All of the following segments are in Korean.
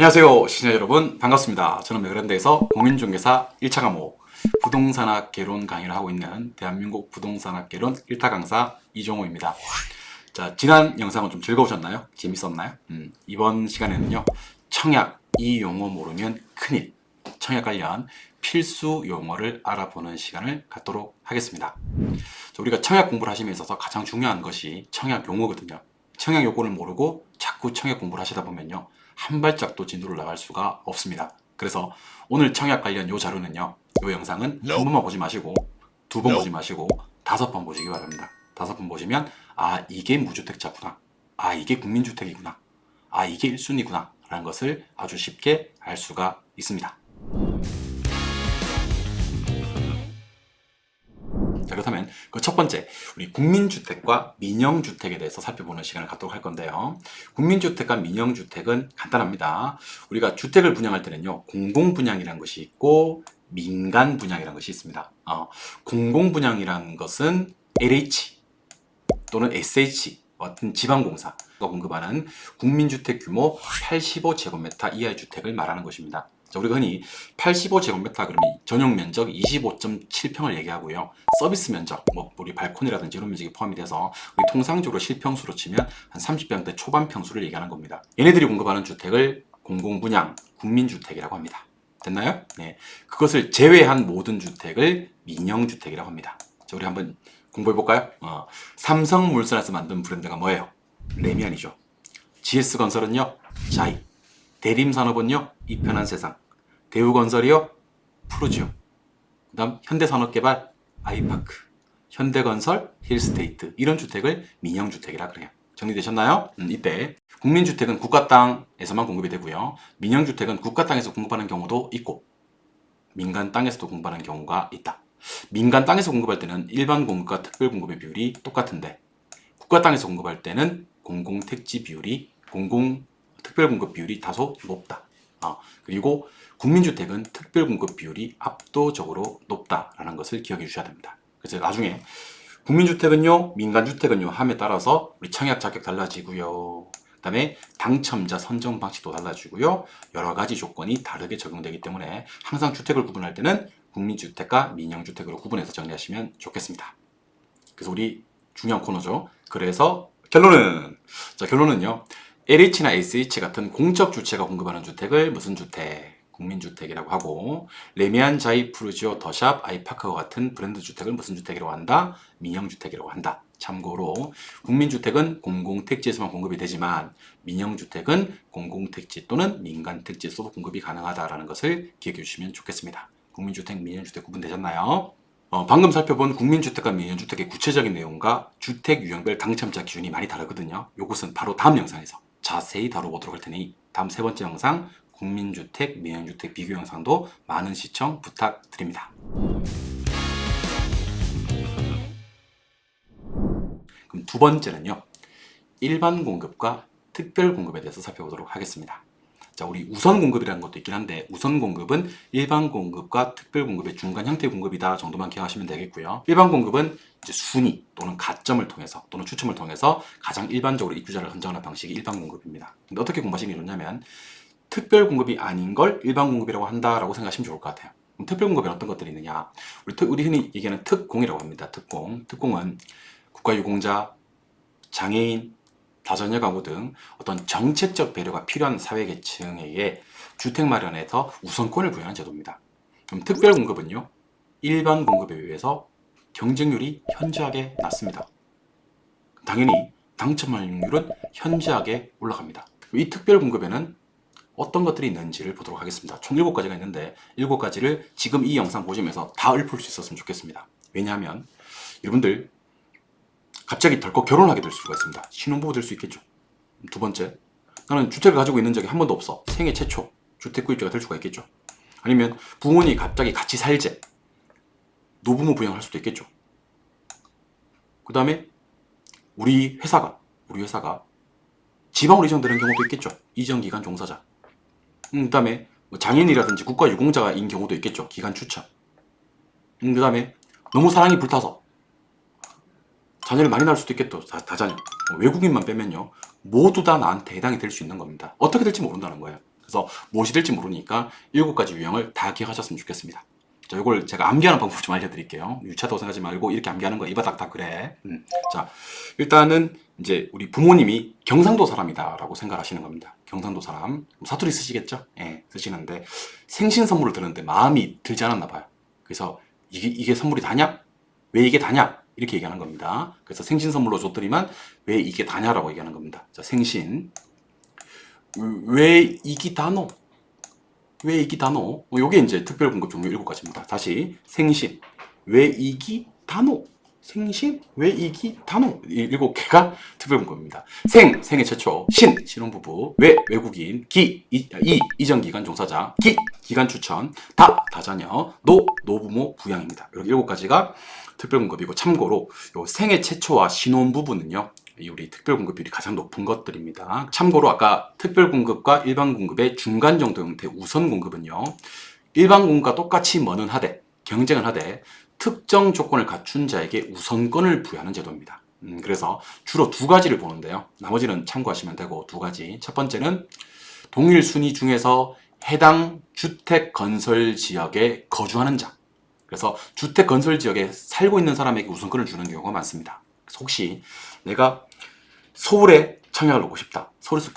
안녕하세요 시청자 여러분, 반갑습니다. 저는 메그랜드에서 공인중개사 1차 과목 부동산학 개론 강의를 하고 있는 대한민국 부동산학 개론 1타 강사 이종호입니다. 자, 지난 영상은 좀 즐거우셨나요? 재밌었나요? 이번 시간에는요, 청약, 이 용어 모르면 큰일, 청약 관련 필수 용어를 알아보는 시간을 갖도록 하겠습니다. 자, 우리가 청약 공부를 하심에 있어서 가장 중요한 것이 청약 용어거든요. 청약 용어를 모르고 자꾸 청약 공부를 하시다 보면요, 한 발짝도 진도를 나갈 수가 없습니다. 그래서 오늘 청약 관련 요 자료는요, 요 영상은 한 번만 보지 마시고, 두 번 보지 마시고, 5번 보시기 바랍니다. 5번 보시면, 아, 이게 무주택자구나. 아, 이게 국민주택이구나. 아, 이게 1순위구나. 라는 것을 아주 쉽게 알 수가 있습니다. 자, 그렇다면 그 첫 번째, 우리 국민주택과 민영주택에 대해서 살펴보는 시간을 갖도록 할 건데요. 국민주택과 민영주택은 간단합니다. 우리가 주택을 분양할 때는요, 공공분양이라는 것이 있고 민간분양이라는 것이 있습니다. 공공분양이라는 것은 LH 또는 SH 같은 지방공사가 공급하는 국민주택 규모 85제곱미터 이하의 주택을 말하는 것입니다. 자, 우리가 흔히 85제곱미터 그러면 전용 면적 25.7평을 얘기하고요. 서비스 면적, 뭐 우리 발코니라든지 이런 면적이 포함이 돼서 우리 통상적으로 실평수로 치면 한 30평대 초반 평수를 얘기하는 겁니다. 얘네들이 공급하는 주택을 공공분양, 국민주택이라고 합니다. 됐나요? 네. 그것을 제외한 모든 주택을 민영주택이라고 합니다. 자, 우리 한번 공부해볼까요? 삼성물산에서 만든 브랜드가 뭐예요? 레미안이죠. GS건설은요, 자이. 대림산업은요, 이편한 세상. 대우건설이요, 푸르지오. 그 다음 현대산업개발, 아이파크. 현대건설, 힐스테이트. 이런 주택을 민영주택이라 그래요. 정리되셨나요? 이때 국민주택은 국가 땅에서만 공급이 되고요. 민영주택은 국가 땅에서 공급하는 경우도 있고 민간 땅에서도 공급하는 경우가 있다. 민간 땅에서 공급할 때는 일반 공급과 특별 공급의 비율이 똑같은데 국가 땅에서 공급할 때는 공공택지 비율이 특별 공급 비율이 다소 높다. 그리고 국민주택은 특별 공급 비율이 압도적으로 높다라는 것을 기억해 주셔야 됩니다. 그래서 나중에 국민주택은요, 민간주택은요 함에 따라서 우리 청약 자격 달라지고요. 그 다음에 당첨자 선정 방식도 달라지고요. 여러 가지 조건이 다르게 적용되기 때문에 항상 주택을 구분할 때는 국민주택과 민영주택으로 구분해서 정리하시면 좋겠습니다. 그래서 우리 중요한 코너죠. 그래서 결론은요. LH나 SH 같은 공적 주체가 공급하는 주택을 무슨 주택? 국민주택이라고 하고, 레미안, 자이, 푸르지오, 더샵, 아이파크와 같은 브랜드 주택을 무슨 주택이라고 한다? 민영주택이라고 한다. 참고로 국민주택은 공공택지에서만 공급이 되지만 민영주택은 공공택지 또는 민간택지에서도 공급이 가능하다는 것을 기억해 주시면 좋겠습니다. 국민주택, 민영주택 구분되셨나요? 방금 살펴본 국민주택과 민영주택의 구체적인 내용과 주택 유형별 당첨자 기준이 많이 다르거든요. 이것은 바로 다음 영상에서 자세히 다뤄보도록 할 테니 다음 세 번째 영상 국민주택, 민영주택 비교 영상도 많은 시청 부탁드립니다. 그럼 두 번째는요, 일반 공급과 특별 공급에 대해서 살펴보도록 하겠습니다. 자, 우리 우선 공급이라는 것도 있긴 한데 우선 공급은 일반 공급과 특별 공급의 중간 형태 공급이다 정도만 기억하시면 되겠고요. 일반 공급은 이제 순위 또는 가점을 통해서 또는 추첨을 통해서 가장 일반적으로 입주자를 선정하는 방식이 일반 공급입니다. 근데 어떻게 공부하시는 게 좋냐면 특별 공급이 아닌 걸 일반 공급이라고 한다라고 생각하시면 좋을 것 같아요. 그럼 특별 공급에 어떤 것들이 있느냐? 우리 흔히 얘기하는 특공이라고 합니다. 특공은 국가유공자, 장애인, 다자녀 가구 등 어떤 정책적 배려가 필요한 사회계층에게 주택 마련에서 우선권을 부여하는 제도입니다. 그럼 특별 공급은요, 일반 공급에 비해서 경쟁률이 현저하게 낮습니다. 당연히 당첨 확률은 현저하게 올라갑니다. 이 특별 공급에는 어떤 것들이 있는지를 보도록 하겠습니다. 총 7가지가 있는데 7가지를 지금 이 영상 보시면서 다 읊을 수 있었으면 좋겠습니다. 왜냐하면 여러분들 갑자기 덜컥 결혼하게 될 수가 있습니다. 신혼부부 될 수 있겠죠. 두 번째, 나는 주택을 가지고 있는 적이 한 번도 없어. 생애 최초 주택 구입자가 될 수가 있겠죠. 아니면 부모님이 갑자기 같이 살재, 노부모 부양을 할 수도 있겠죠. 그 다음에 우리 회사가 지방으로 이전되는 경우도 있겠죠. 이전기간 종사자. 그 다음에 장애인이라든지 국가유공자인 경우도 있겠죠. 기간 추천. 그 다음에 너무 사랑이 불타서 자녀를 많이 낳을 수도 있겠죠. 다자녀. 외국인만 빼면요, 모두 다 나한테 해당이 될 수 있는 겁니다. 어떻게 될지 모른다는 거예요. 그래서 무엇이 될지 모르니까 7가지 유형을 다 기억하셨으면 좋겠습니다. 자, 이걸 제가 암기하는 방법 좀 알려드릴게요. 유차도 생각하지 말고 이렇게 암기하는 거 이바닥 다 그래. 자, 일단은 이제 우리 부모님이 경상도 사람이다라고 생각하시는 겁니다. 경상도 사람. 사투리 쓰시겠죠? 예, 쓰시는데 생신 선물을 드렸는데 마음이 들지 않았나 봐요. 그래서 이게 선물이 다냐? 왜 이게 다냐? 이렇게 얘기하는 겁니다. 그래서 생신 선물로 줬더니만 왜 이게 다냐라고 얘기하는 겁니다. 자, 생신. 왜 이기 다노? 왜 이기 다노? 요게 이제 특별 공급 종류 7가지입니다. 다시 생신. 왜 이기 다노? 생신? 왜 이기 다노? 이 7개가 특별 공급입니다. 생애 최초. 신혼부부. 외국인. 이전기간 종사자. 기간 추천. 다자녀. 노부모 부양입니다. 이렇게 7가지가 특별 공급이고, 참고로 요 생애 최초와 신혼부부는요, 우리 특별 공급률이 가장 높은 것들입니다. 참고로 아까 특별 공급과 일반 공급의 중간 정도 형태 우선 공급은요, 일반 공급과 똑같이 뭐는 하되 경쟁을 하되 특정 조건을 갖춘 자에게 우선권을 부여하는 제도입니다. 그래서 주로 2가지를 보는데요. 나머지는 참고하시면 되고, 2가지. 첫 번째는 동일 순위 중에서 해당 주택 건설 지역에 거주하는 자. 그래서 주택 건설 지역에 살고 있는 사람에게 우선권을 주는 경우가 많습니다. 그래서 혹시 내가 서울에 청약을 놓고 싶다. 서울에서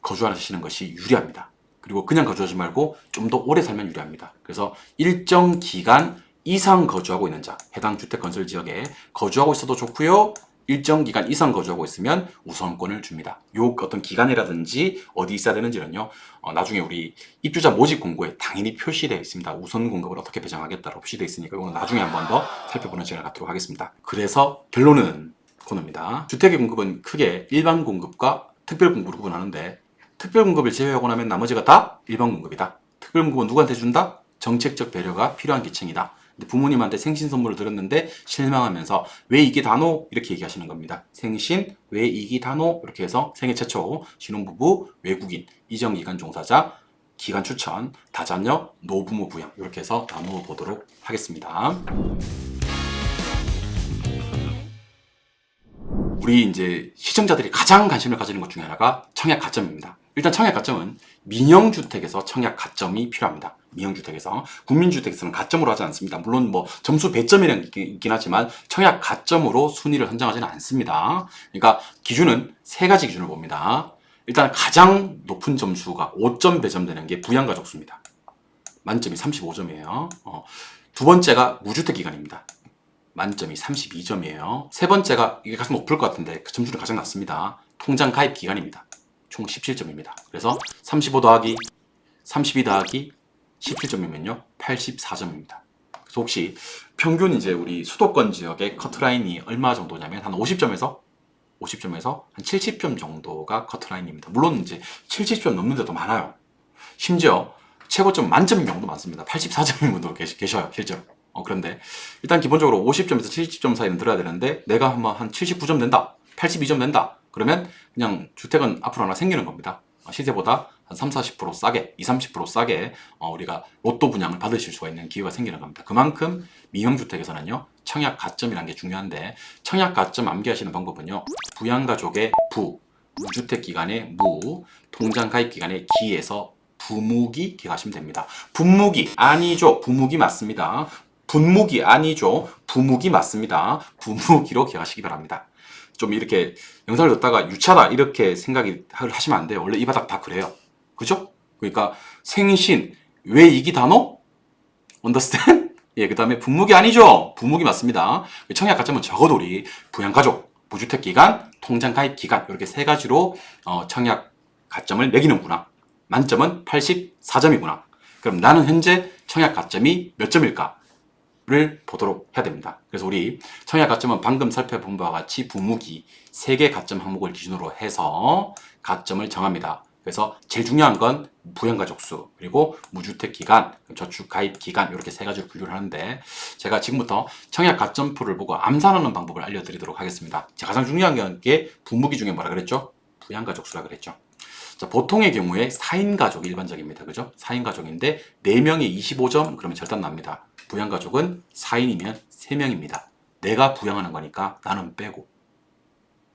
거주하시는 것이 유리합니다. 그리고 그냥 거주하지 말고 좀 더 오래 살면 유리합니다. 그래서 일정 기간 이상 거주하고 있는 자, 해당 주택 건설 지역에 거주하고 있어도 좋고요. 일정 기간 이상 거주하고 있으면 우선권을 줍니다. 요 어떤 기간이라든지 어디 있어야 되는지는요, 나중에 우리 입주자 모집 공고에 당연히 표시되어 있습니다. 우선 공급을 어떻게 배정하겠다고 표시되어 있으니까 이거는 나중에 한 번 더 살펴보는 시간을 갖도록 하겠습니다. 그래서 결론은 코너입니다. 주택의 공급은 크게 일반 공급과 특별 공급으로 구분하는데, 특별 공급을 제외하고 나면 나머지가 다 일반 공급이다. 특별 공급은 누구한테 준다? 정책적 배려가 필요한 계층이다. 근데 부모님한테 생신 선물을 드렸는데 실망하면서 왜 이게 다노? 이렇게 얘기하시는 겁니다. 생신, 왜 이게 다노? 이렇게 해서 생애 최초, 신혼부부, 외국인, 이전기간 종사자, 기간 추천, 다자녀, 노부모 부양, 이렇게 해서 나누어 보도록 하겠습니다. 우리 이제 시청자들이 가장 관심을 가지는 것 중에 하나가 청약 가점입니다. 일단 청약 가점은 민영주택에서 청약 가점이 필요합니다. 민영주택에서. 국민주택에서는 가점으로 하지 않습니다. 물론 뭐 점수 배점이라는 게 있긴 하지만 청약 가점으로 순위를 선정하지는 않습니다. 그러니까 기준은 3가지 기준을 봅니다. 일단 가장 높은 점수가 5점 배점되는 게 부양가족수입니다. 만점이 35점이에요. 2번째가 무주택 기간입니다. 만점이 32점이에요. 3번째가 이게 가장 높을 것 같은데 그 점수는 가장 낮습니다. 통장 가입 기간입니다. 총 17점입니다. 그래서 35 더하기 32 더하기 17점이면요 84점입니다. 그래서 혹시 평균 이제 우리 수도권 지역의 커트라인이 얼마 정도냐면 한 50점에서 한 70점 정도가 커트라인입니다. 물론 이제 70점 넘는 데도 많아요. 심지어 최고점 만점인 경우도 많습니다. 84점인 분도 계셔요, 실제로. 그런데 일단 기본적으로 50점에서 70점 사이는 들어야 되는데 내가 한번 한 79점 된다, 82점 된다, 그러면 그냥 주택은 앞으로 하나 생기는 겁니다. 시세보다 한 30-40% 싸게, 20-30% 싸게 우리가 로또 분양을 받으실 수가 있는 기회가 생기는 겁니다. 그만큼 민영주택에서는요, 청약 가점이라는 게 중요한데, 청약 가점 암기하시는 방법은요, 부양가족의 부, 무주택 기간의 무, 통장 가입 기간의 기에서 부무기 기하시면 됩니다. 분무기 아니죠. 부무기 맞습니다. 분무기 아니죠. 부무기 맞습니다. 부무기로 기억하시기 바랍니다. 좀 이렇게 영상을 듣다가 유차다 이렇게 생각이 하시면 안 돼요. 원래 이 바닥 다 그래요. 그죠? 그러니까 생신, 왜 이기 단어? understand? 예, 그 다음에 분무기 아니죠. 분무기 맞습니다. 청약 가점은 적어도 우리 부양가족, 무주택 기간, 통장 가입 기간 이렇게 3가지로 청약 가점을 매기는구나. 만점은 84점이구나. 그럼 나는 현재 청약 가점이 몇 점일까를 보도록 해야 됩니다. 그래서 우리 청약 가점은 방금 살펴본 바와 같이 부무기 3개 가점 항목을 기준으로 해서 가점을 정합니다. 그래서 제일 중요한 건 부양가족수, 그리고 무주택 기간, 저축 가입 기간 이렇게 3가지로 분류를 하는데, 제가 지금부터 청약 가점표를 보고 암산하는 방법을 알려드리도록 하겠습니다. 가장 중요한 게 부무기 중에 뭐라 그랬죠? 부양가족수라 그랬죠. 자, 보통의 경우에 4인 가족이 일반적입니다. 그죠? 4인 가족인데 4명이 25점 그러면 절단 납니다. 부양가족은 4인이면 3명입니다. 내가 부양하는 거니까 나는 빼고.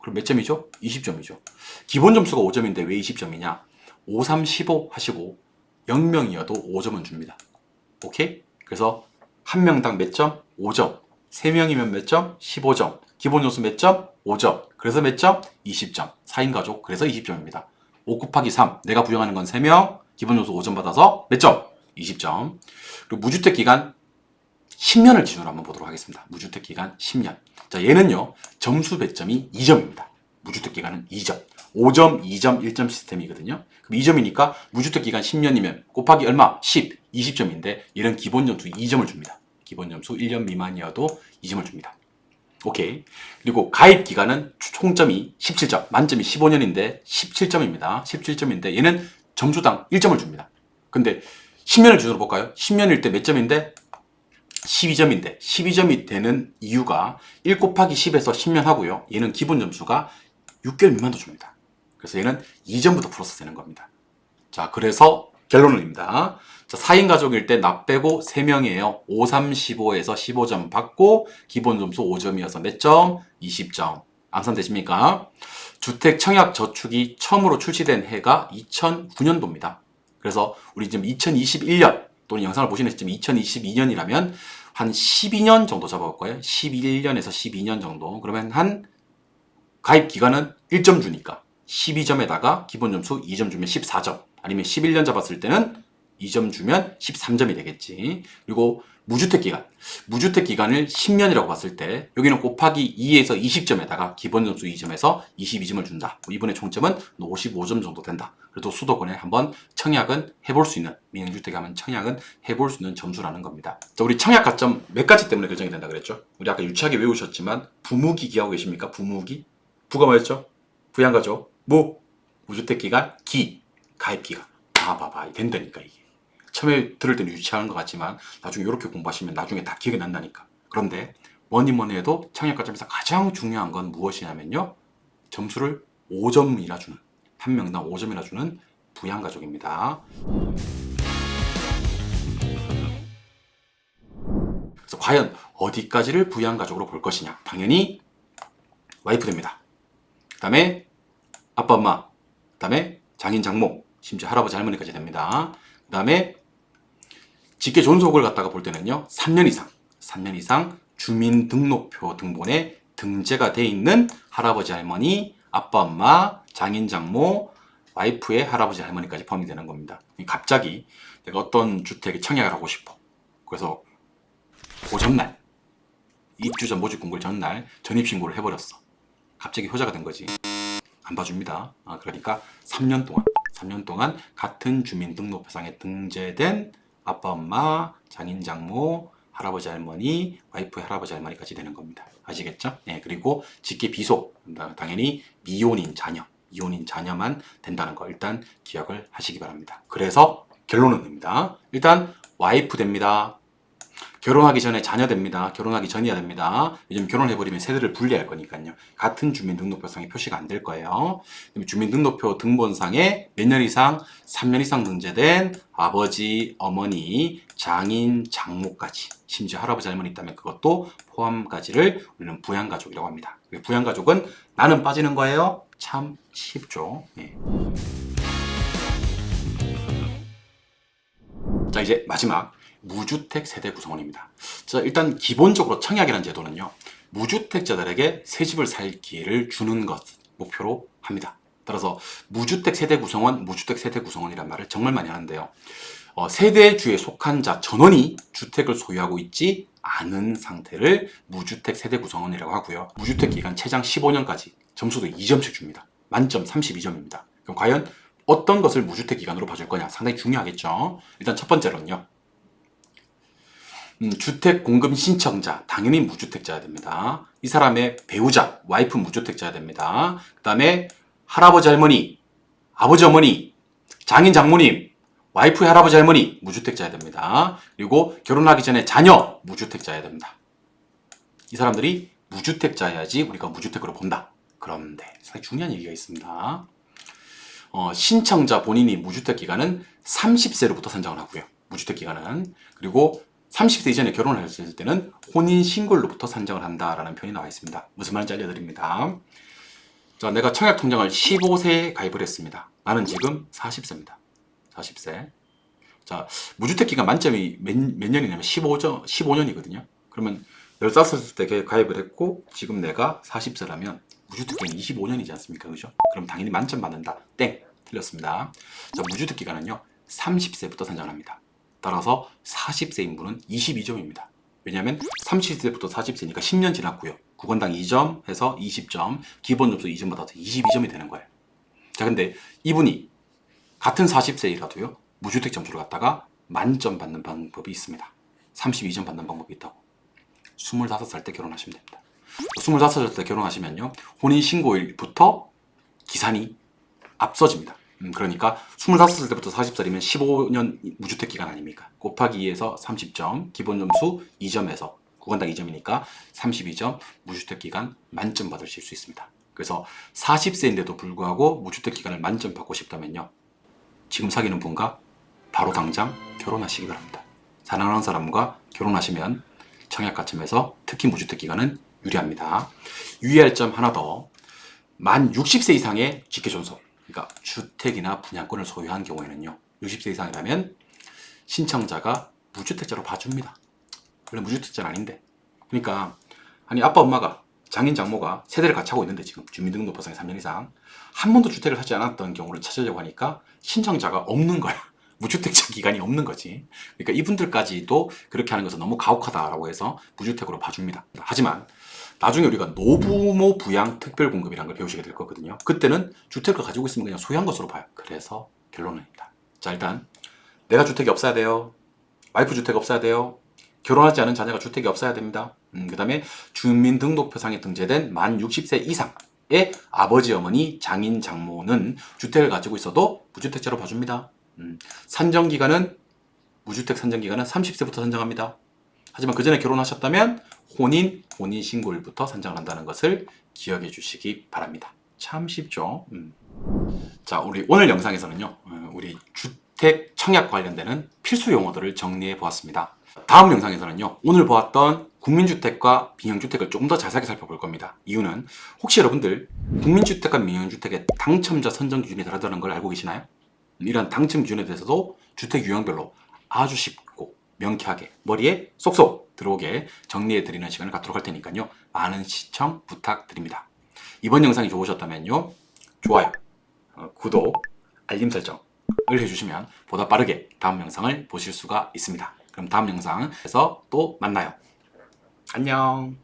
그럼 몇 점이죠? 20점이죠. 기본 점수가 5점인데 왜 20점이냐? 5, 3, 15 하시고 0명이어도 5점은 줍니다. 오케이? 그래서 한 명당 몇 점? 5점. 3명이면 몇 점? 15점. 기본 요수 몇 점? 5점. 그래서 몇 점? 20점. 4인 가족. 그래서 20점입니다. 5 곱하기 3. 내가 부양하는 건 3명. 기본 요수 5점 받아서 몇 점? 20점. 그리고 무주택 기간 10년을 기준으로 한번 보도록 하겠습니다. 무주택 기간 10년. 자, 얘는요. 점수 배점이 2점입니다. 무주택 기간은 2점. 5점, 2점, 1점 시스템이거든요. 그럼 2점이니까 무주택 기간 10년이면 곱하기 얼마? 10, 20점인데 얘는 기본 점수 2점을 줍니다. 기본 점수 1년 미만이어도 2점을 줍니다. 오케이. 그리고 가입 기간은 총점이 17점, 만점이 15년인데 17점입니다. 17점인데 얘는 점수당 1점을 줍니다. 근데 10년을 기준으로 볼까요? 10년일 때 몇 점인데? 12점인데 12점이 되는 이유가 1 곱하기 10에서 10년 하고요. 얘는 기본 점수가 6개월 미만도 줍니다. 그래서 얘는 2점부터 플러스 되는 겁니다. 자, 그래서 결론입니다. 자, 4인 가족일 때 나 빼고 3명이에요. 5, 3, 15에서 15점 받고 기본 점수 5점이어서 몇 점? 20점. 암산되십니까? 주택 청약 저축이 처음으로 출시된 해가 2009년도입니다. 그래서 우리 지금 2021년 또는 영상을 보시는 시점 2022년이라면 한 12년 정도 잡아볼 거예요. 11년에서 12년 정도. 그러면 한 가입 기간은 1점 주니까 12점에다가 기본 점수 2점 주면 14점. 아니면 11년 잡았을 때는 2점 주면 13점이 되겠지. 그리고 무주택 기간. 무주택 기간을 10년이라고 봤을 때 여기는 곱하기 2에서 20점에다가 기본 점수 2점에서 22점을 준다. 이번에 총점은 55점 정도 된다. 그래도 수도권에 한번 청약은 해볼 수 있는, 민영주택에 하면 청약은 해볼 수 있는 점수라는 겁니다. 자, 우리 청약 가점 몇 가지 때문에 결정이 된다 그랬죠? 우리 아까 유치하게 외우셨지만 부무기 기하고 계십니까? 부무기? 부가 뭐였죠? 부양가족. 무주택 기간, 가입 기간. 봐봐. 된다니까 이게. 처음에 들을 때는 유치하는 것 같지만 나중에 이렇게 공부하시면 나중에 다 기억이 난다니까. 그런데 뭐니 해도 청약 가점에서 가장 중요한 건 무엇이냐면요. 점수를 5점이나 주는, 한 명당 5점이나 주는 부양가족입니다. 그래서 과연 어디까지를 부양가족으로 볼 것이냐. 당연히 와이프 됩니다. 그 다음에 아빠, 엄마, 그 다음에 장인, 장모, 심지어 할아버지, 할머니까지 됩니다. 그 다음에 직계 존속을 갖다가 볼 때는요, 3년 이상 주민등록표 등본에 등재가 돼 있는 할아버지, 할머니, 아빠, 엄마, 장인, 장모, 와이프의 할아버지, 할머니까지 포함이 되는 겁니다. 갑자기 내가 어떤 주택에 청약을 하고 싶어. 그래서 그 전날, 입주자 모집 공고 전날 전입신고를 해버렸어. 갑자기 효자가 된 거지. 안 봐줍니다. 그러니까 3년 동안 같은 주민등록표상에 등재된 아빠, 엄마, 장인, 장모, 할아버지, 할머니, 와이프의 할아버지, 할머니까지 되는 겁니다. 아시겠죠? 네, 그리고 직계 비속, 당연히 미혼인 자녀만 된다는 거 일단 기억을 하시기 바랍니다. 그래서 결론은 일단 와이프 됩니다. 결혼하기 전에 자녀 됩니다. 결혼하기 전이야 됩니다. 요즘 결혼해버리면 세대를 분리할 거니까요. 같은 주민등록표상에 표시가 안 될 거예요. 주민등록표 등본상에 몇 년 이상? 3년 이상 등재된 아버지, 어머니, 장인, 장모까지, 심지어 할아버지, 할머니 있다면 그것도 포함까지를 우리는 부양가족이라고 합니다. 부양가족은 나는 빠지는 거예요. 참 쉽죠. 네. 자, 이제 마지막 무주택 세대 구성원입니다. 자, 일단 기본적으로 청약이라는 제도는요, 무주택자들에게 새 집을 살 기회를 주는 것 목표로 합니다. 따라서 무주택 세대 구성원이란 말을 정말 많이 하는데요. 세대주에 속한 자 전원이 주택을 소유하고 있지 않은 상태를 무주택 세대 구성원이라고 하고요. 무주택 기간 최장 15년까지 점수도 2점씩 줍니다. 만점 32점입니다. 그럼 과연 어떤 것을 무주택 기간으로 봐줄 거냐? 상당히 중요하겠죠. 일단 첫 번째로는요. 주택 공급 신청자, 당연히 무주택자여야 됩니다. 이 사람의 배우자, 와이프 무주택자여야 됩니다. 그 다음에 할아버지, 할머니, 아버지, 어머니, 장인, 장모님, 와이프의 할아버지, 할머니 무주택자여야 됩니다. 그리고 결혼하기 전에 자녀 무주택자여야 됩니다. 이 사람들이 무주택자여야지 우리가 무주택으로 본다. 그런데 상당히 중요한 얘기가 있습니다. 신청자 본인이 무주택 기간은 30세로부터 산정을 하고요. 무주택 기간은. 그리고 30세 이전에 결혼을 했을 때는 혼인신고일로부터 산정을 한다라는 표현이 나와 있습니다. 무슨 말인지 알려드립니다. 자, 내가 청약통장을 15세에 가입을 했습니다. 나는 지금 40세입니다. 40세. 자, 무주택 기간 만점이 몇 년이냐면 15년이거든요. 그러면 15살 때 가입을 했고 지금 내가 40세라면 무주택 기간 25년이지 않습니까? 그죠? 그럼 당연히 만점 받는다. 땡! 틀렸습니다. 자, 무주택 기간은요 30세부터 산정합니다. 따라서 40세인 분은 22점입니다. 왜냐하면 30세부터 40세니까 10년 지났고요. 구간당 2점 해서 20점, 기본 점수 2점 받아서 22점이 되는 거예요. 자, 근데 이분이 같은 40세이라도요 무주택 점수를 갖다가 만점 받는 방법이 있습니다. 32점 받는 방법이 있다고. 25살 때 결혼하시면 됩니다. 25살 때 결혼하시면요 혼인신고일부터 기산이 앞서집니다. 그러니까 25살 때부터 40살이면 15년 무주택 기간 아닙니까? 곱하기 2에서 30점, 기본 점수 2점에서 구간당 2점이니까 32점 무주택 기간 만점 받으실 수 있습니다. 그래서 40세인데도 불구하고 무주택 기간을 만점 받고 싶다면요 지금 사귀는 분과 바로 당장 결혼하시기 바랍니다. 사랑하는 사람과 결혼하시면 청약 가점에서 특히 무주택 기간은 유리합니다. 유의할 점 하나 더. 만 60세 이상의 직계존속, 그러니까 주택이나 분양권을 소유한 경우에는요 60세 이상이라면 신청자가 무주택자로 봐줍니다. 원래 무주택자는 아닌데. 그러니까 아니 아빠 엄마가 장인 장모가 세대를 같이 하고 있는데 지금 주민등록부상에 3년 이상 한 번도 주택을 사지 않았던 경우를 찾으려고 하니까 신청자가 없는 거야. 무주택자 기간이 없는 거지. 그러니까 이분들까지도 그렇게 하는 것은 너무 가혹하다라고 해서 무주택으로 봐줍니다. 하지만 나중에 우리가 노부모 부양 특별공급이라는 걸 배우시게 될 거거든요. 그때는 주택을 가지고 있으면 그냥 소유한 것으로 봐요. 그래서 결론입니다. 자, 일단 내가 주택이 없어야 돼요. 와이프 주택 없어야 돼요. 결혼하지 않은 자녀가 주택이 없어야 됩니다. 그 다음에 주민등록표상에 등재된 만 60세 이상의 아버지, 어머니, 장인, 장모는 주택을 가지고 있어도 무주택자로 봐줍니다. 산정기간은 무주택 산정기간은 30세부터 산정합니다. 하지만 그 전에 결혼하셨다면 혼인신고일부터 산정을 한다는 것을 기억해 주시기 바랍니다. 참 쉽죠? 자, 우리 오늘 영상에서는요 우리 주택 청약 관련되는 필수 용어들을 정리해 보았습니다. 다음 영상에서는요 오늘 보았던 국민주택과 민영주택을 조금 더 자세하게 살펴볼 겁니다. 이유는 혹시 여러분들 국민주택과 민영주택의 당첨자 선정 기준이 다르다는 걸 알고 계시나요? 이런 당첨 기준에 대해서도 주택 유형별로 아주 쉽고 명쾌하게 머리에 쏙쏙 들어오게 정리해 드리는 시간을 갖도록 할 테니까요 많은 시청 부탁드립니다. 이번 영상이 좋으셨다면요 좋아요, 구독, 알림 설정을 해주시면 보다 빠르게 다음 영상을 보실 수가 있습니다. 그럼 다음 영상에서 또 만나요. 안녕.